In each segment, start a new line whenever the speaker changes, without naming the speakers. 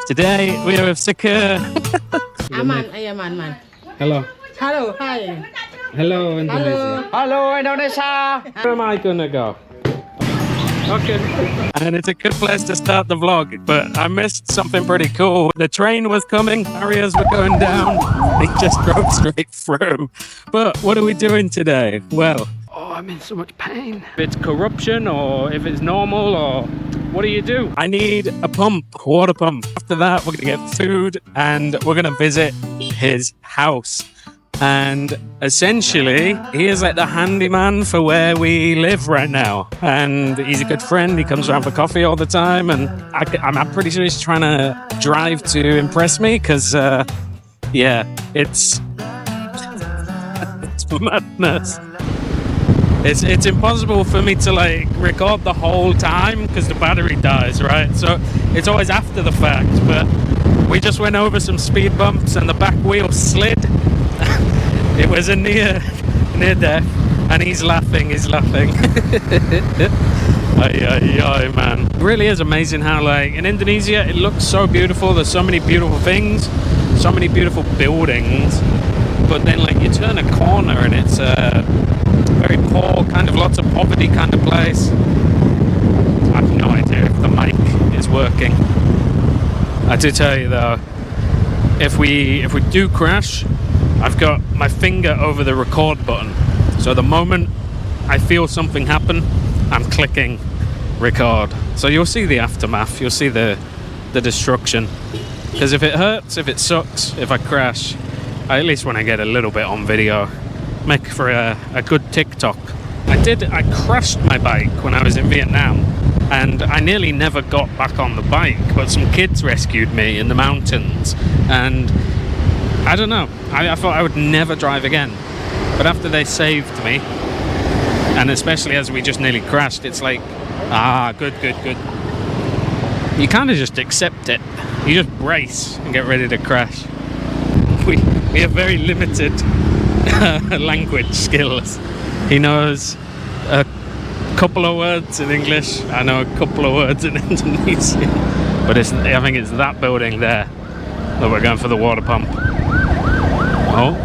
Today we are with Sakir.
Aman, aman.
Hello.
Hello, hi.
Hello, Indonesia.
Hello, Indonesia.
Where am I gonna go? Okay. And it's a good place to start the vlog, but I missed something pretty cool. The train was coming, barriers were going down. It just drove straight through. But what are we doing today? Well,
I'm in so much pain.
if it's corruption or if it's normal or what do you do? I need a pump, water pump. After that, we're gonna get food and we're gonna visit his house. And essentially, he is like the handyman for where we live right now. And he's a good friend. He comes around for coffee all the time. And I'm pretty sure he's trying to drive to impress me because, yeah, it's madness. It's impossible for me to like record the whole time because the battery dies, right? So it's always after the fact. But we just went over some speed bumps and the back wheel slid. It was a near death, and he's laughing. Ay, man. It really is amazing how, like, in Indonesia, it looks so beautiful. There's so many beautiful things, so many beautiful buildings. But then, like, you turn a corner and it's a very poor, kind of lots of poverty kind of place. I have no idea if the mic is working. I do tell you though, if we do crash, I've got my finger over the record button. So the moment I feel something happen, I'm clicking record. So you'll see the aftermath, you'll see the destruction. Because if it hurts, if it sucks, if I crash, I at least want to get a little bit on video. Make for a good TikTok. I crashed my bike when I was in Vietnam. And I nearly never got back on the bike. But some kids rescued me in the mountains. And I don't know, I thought I would never drive again, but after they saved me, and especially as we just nearly crashed, it's like, good. You kind of just accept it. You just brace and get ready to crash. We have very limited language skills. He knows a couple of words in English, I know a couple of words in Indonesian, but I think it's that building there that we're going for the water pump. Oh,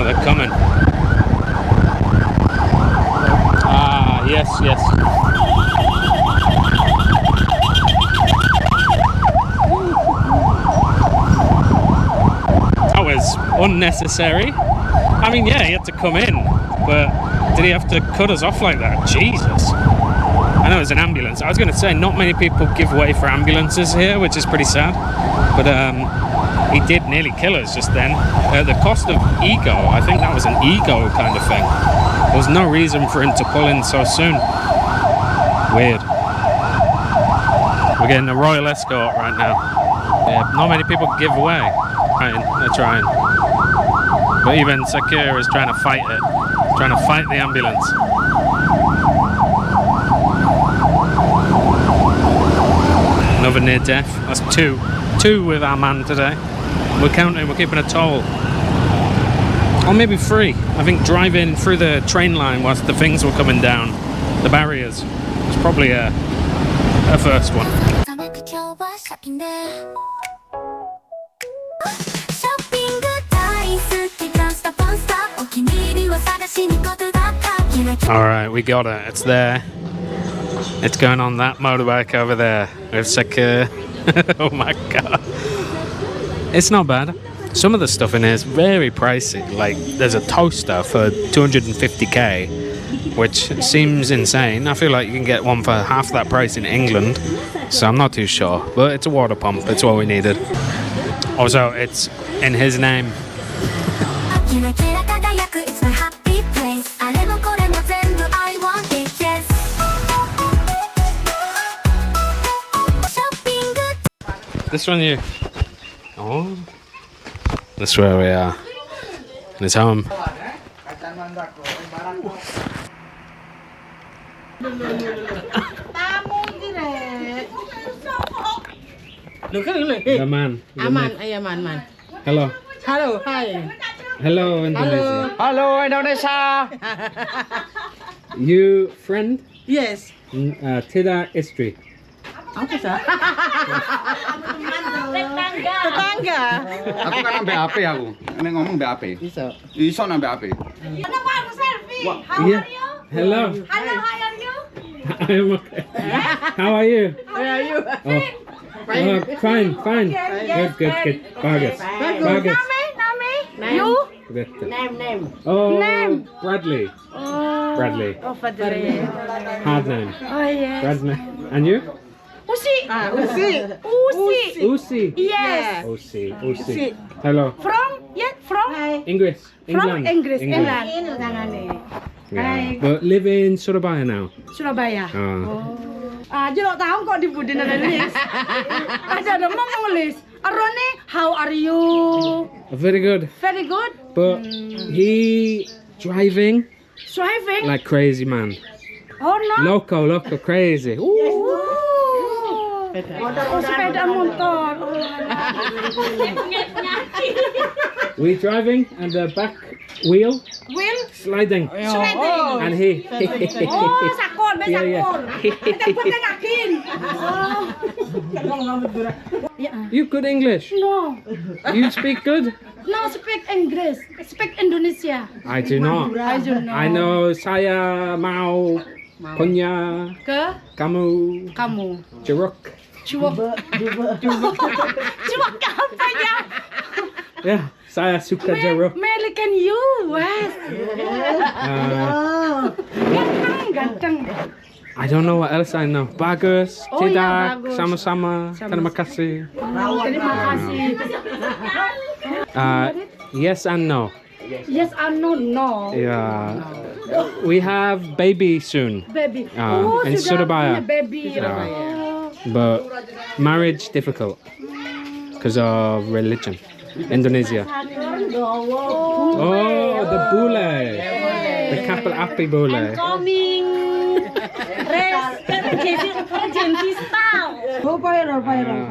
they're coming. Yes. That was unnecessary. I mean, yeah, he had to come in, but did he have to cut us off like that? Jesus. I know it was an ambulance. I was going to say, not many people give way for ambulances here, which is pretty sad. But he did nearly kill us just then. The cost of ego, I think that was an ego kind of thing. There was no reason for him to pull in so soon. Weird. We're getting a royal escort right now. Yeah, not many people give way. They're trying. But even Sakir is trying to fight it. He's trying to fight the ambulance. Another near death. That's two with our man today. We're counting, we're keeping a toll. Or maybe 3. I think driving through the train line whilst the things were coming down, the barriers, was probably a first one. Alright, we got it. It's there. It's going on that motorbike over there with Sakir. Oh my god. It's not bad. Some of the stuff in here is very pricey. Like, there's a toaster for 250k, which seems insane. I feel like you can get one for half that price in England, so I'm not too sure. But it's a water pump. It's what we needed. Also, it's in his name. This one you. Oh. That's where we are. In his home. The man.
Aman.
Hello.
Hello, hi.
Hello, Indonesia.
Hello, Indonesia.
You friend?
Yes.
Tidak istri.
Apa sih? Tetangga.
Aku kan nang BAP aku. Nek ngomong BAP.
Bisa.
Iso nang BAP.
Kenapa harus selfie? How
Yeah.
are you?
Hello.
Hello, how are you?
I'm okay. How are you?
Where are you?
Oh, fine, fine. Good. Bagus. Bagus.
Name? You?
Good.
Name.
Oh,
Name.
Bradley.
Oh.
Bradley.
Oh, Fadli.
Hard name.
Oh, yes.
Bradley. And you?
Usi.
Usi.
Usi.
Yes.
Usi. Hello.
From? Yeah, from?
English.
From
England.
Inggris, England.
Yeah. But live in Surabaya now.
Surabaya.
Oh.
Aja lo tahu kok di Budin ada list. Ada mau nulis. Arone, how are you?
Very good.
Very good.
But he driving
Driving?
like crazy man.
Oh no.
Loco, crazy. Ooh.
Oh, sepeda motor.
We driving and the back wheel
Will?
sliding.
Shredding.
And he.
Oh, sakor, be
Yeah, yeah.
sakor. Kita putih ngakin.
You good English?
No,
You speak good?
no speak English. Speak Indonesia.
I do not.
I don't know.
I know saya mau punya
Ke
kamu
kamu.
jeruk.
Cuak. Cuak apa ya?
Yeah, saya suka jeruk.
American US. Ganteng.
I don't know what else I know. Bagus,
Oh, iya,
tidak,
bagus.
sama-sama. Terima kasih.
Terima kasih.
Yes and no.
Yes and no.
Yeah. We have baby soon,
Baby.
in
sudah
Surabaya.
punya baby.
but marriage difficult because of religion. Indonesia. Oh, the bule. The kapal api bule.
Coming. Emergency style.
Oh, viral.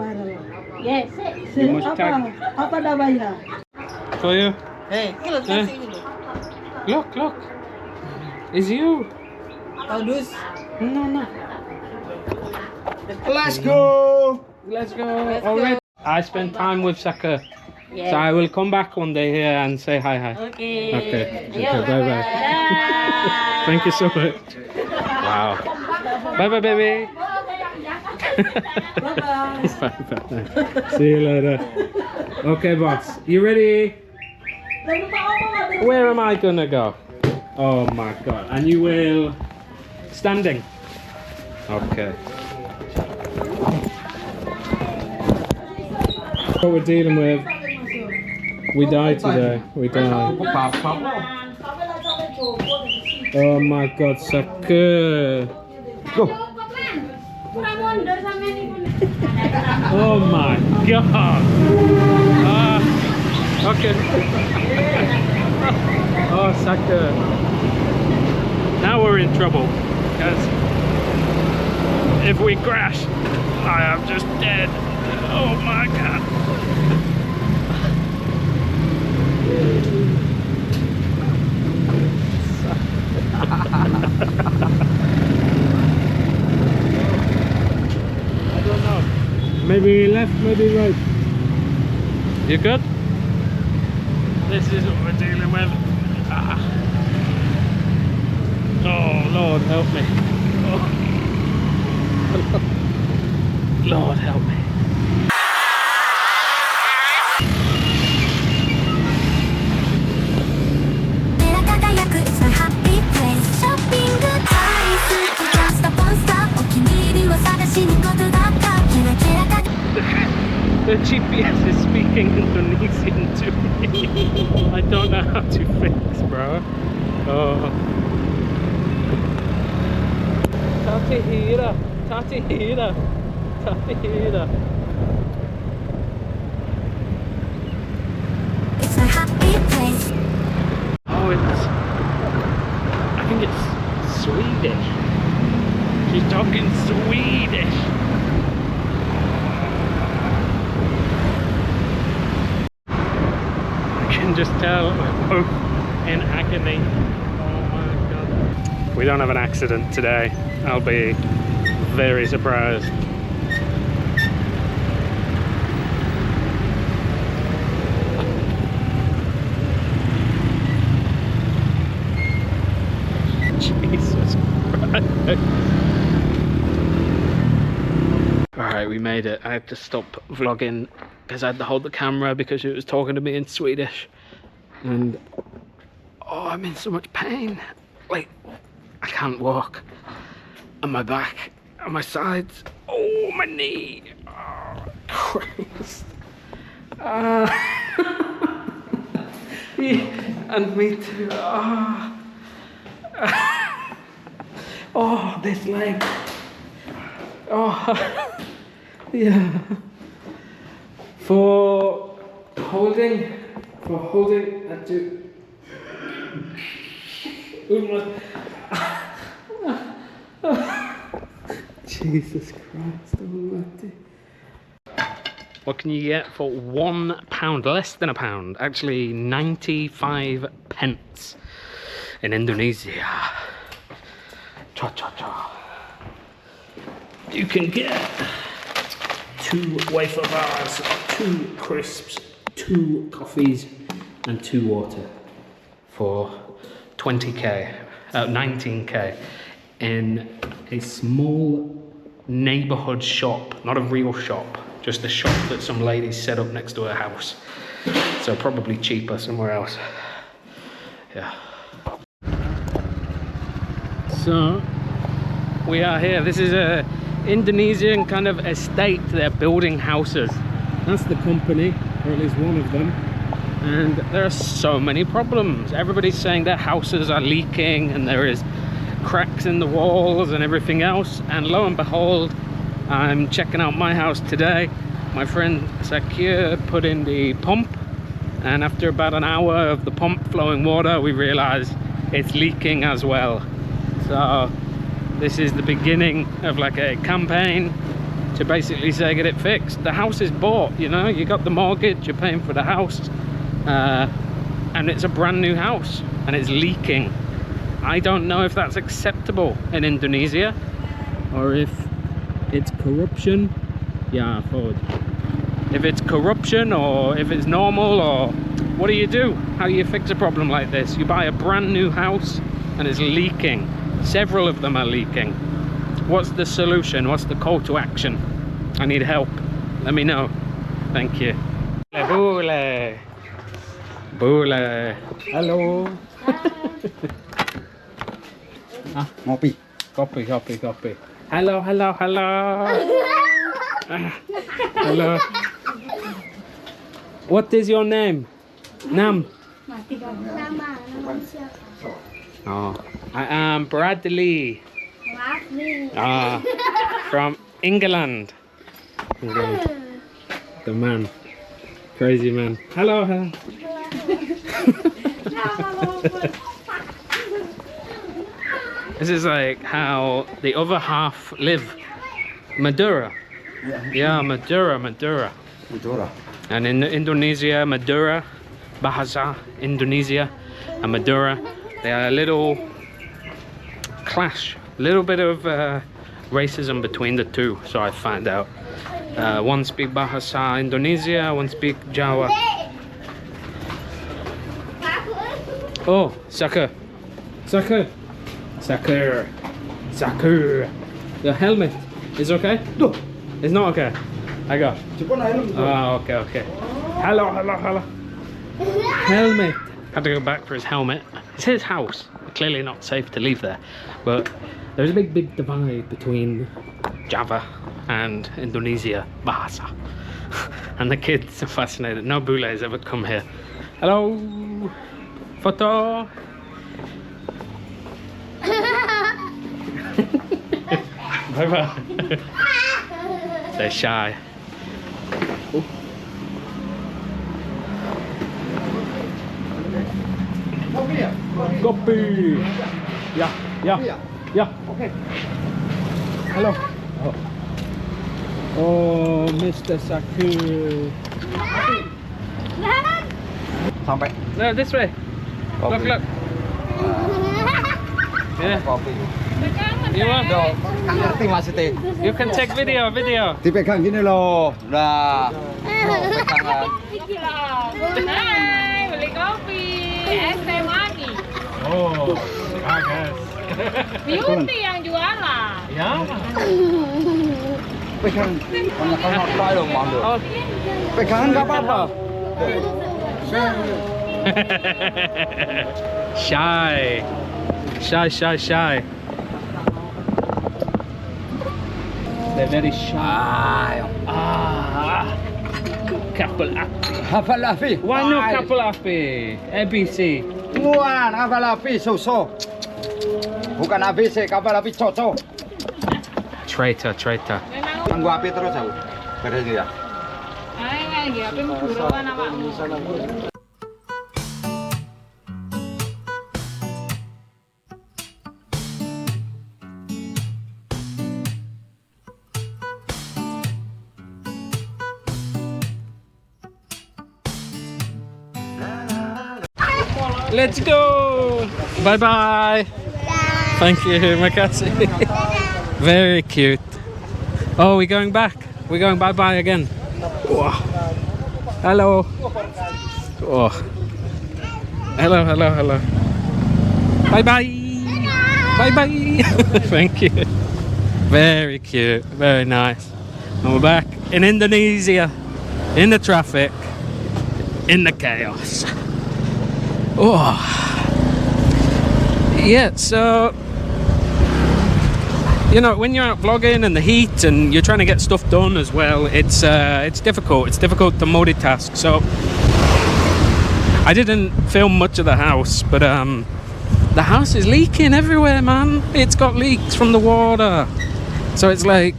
Yes.
You must tag
Apa namanya?
for you.
Hey, kilo
Eh.
kasih ini.
Look. It's you.
Taudus.
No.
Let's go.
Let's go. Already. I spent time with Saka. So I will come back one day here and say hi. Okay. Bye. Thank you so much. Wow. Bye, baby. Bye. See you later. Okay, boss. You ready? Where am I gonna go? Oh my god. And you will standing. Okay. What we're dealing with. We died today. We died. Oh my god, Saka.
Go.
Oh my god. Okay. Oh, Saka. Now we're in trouble. Because if we crash, I am just dead. Oh my god. I don't know. Maybe left, maybe right. You good? This is what we're dealing with. Oh, Lord help me. Oh. Lord help me. The GPS is speaking Indonesian to me. I don't know how to fix, bro. Oh. Tatihira.
It's a happy place.
Oh, I think it's Swedish. She's talking Swedish. I can just tell we're both in agony. Oh my god. We don't have an accident today. I'll be very surprised. Alright, we made it. I had to stop vlogging because I had to hold the camera because it was talking to me in Swedish. And oh, I'm in so much pain. Like, I can't walk. And my back and my sides. Oh, my knee. Oh, Christ. And me too. Oh, this leg. Oh, yeah. For holding, I do. Jesus Christ almighty. What can you get for £1? Less than a pound. Actually, 95 pence in Indonesia. Cha cha cha. You can get 2 wafer bars, 2 crisps, 2 coffees, and 2 water for 20k, 19k in a small neighborhood shop, not a real shop, just a shop that some lady set up next to her house. So probably cheaper somewhere else. Yeah. So we are here. This is a Indonesian kind of estate. They're building houses. That's the company, or at least one of them. And there are so many problems. Everybody's saying their houses are leaking and there is cracks in the walls and everything else. And lo and behold, I'm checking out my house today. My friend Sakir put in the pump, and after about an hour of the pump flowing water, we realized it's leaking as well. So this is the beginning of like a campaign to basically say get it fixed. The house is bought, you know, you got the mortgage, you're paying for the house, and it's a brand new house and it's leaking. I don't know if that's acceptable in Indonesia or if it's corruption. Yeah, forward. If it's corruption or if it's normal, or what do? How do you fix a problem like this? You buy a brand new house and it's leaking. Several of them are leaking. What's the solution? What's the call to action? I need help. Let me know. Thank you. Bule. Bule. Hello.
Ah, ngopi.
Copy. Hello. Hello. What is your name? Nam. Oh, I am Bradley. From England. The man. Crazy man. Hello. This is like how the other half live. Madura. Yeah, Madura.
Madura.
And in Indonesia, Madura, Bahasa Indonesia and Madura, they are a little clash, a little bit of racism between the two, so I find out. One speak Bahasa Indonesia, one speak Jawa. Oh, Sakir. The helmet is okay? No. It's not okay. I got. Oh, okay. Hello. Helmet. Had to go back for his helmet. It's his house. Clearly not safe to leave there. But there's a big divide between Java and Indonesia, Bahasa. And the kids are fascinated. No bules ever come here. Hello. Photo. Bye. They're shy. Oh. Copy. Yeah. Okay. Hello. Oh, Mr. Sakir.
Sampai.
No, this way. Look. Yeah. You want?
Kan ngerti maksudnya.
You can take video.
Dipegang gini loh. Nah. Pegangan.
Hai, beli kopi. Es teh manis.
Oh, bagus.
Beauty yang jualan.
Ya.
pegang. Banyak orang tak ada malu. Pegangan nggak apa-apa.
Shy. They're very shy. Couple api.
Hafal api.
Why no couple api? ABC.
Bukan kapal api susu. Bukan ABC, kapal api coco.
Traitor.
Tunggu api terus aku. Beres ya.
Ay, nga, tapi magurawan awakmu.
Let's go. Bye. Thank you, Makasi. Very cute. Oh, we're going back. We're going bye again. Oh. Hello. Oh. Hello. Bye. Thank you. Very cute. Very nice. And we're back in Indonesia, in the traffic, in the chaos. Oh. Yeah, so you know, when you're out vlogging and the heat and you're trying to get stuff done as well, it's difficult. It's difficult to multitask. So I didn't film much of the house, but the house is leaking everywhere, man. It's got leaks from the water. So it's like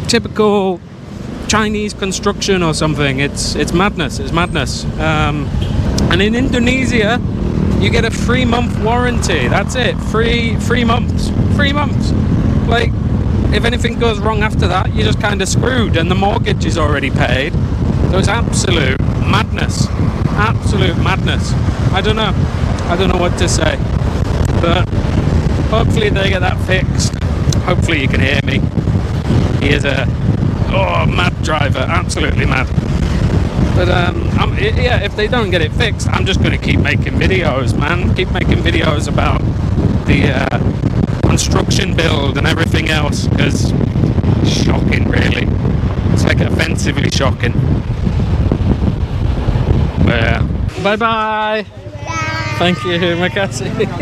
typical Chinese construction or something. It's madness. And in Indonesia, you get a 3-month warranty. That's it. Three months. Like, if anything goes wrong after that, you're just kind of screwed, and the mortgage is already paid. So it's absolute madness. I don't know what to say, but hopefully they get that fixed. Hopefully you can hear me. He is a mad driver, absolutely mad. But yeah, if they don't get it fixed, I'm just going to keep making videos, man. Keep making videos about the construction build and everything else, because shocking, really. It's like offensively shocking. But yeah. Bye. Thank you, Makasi.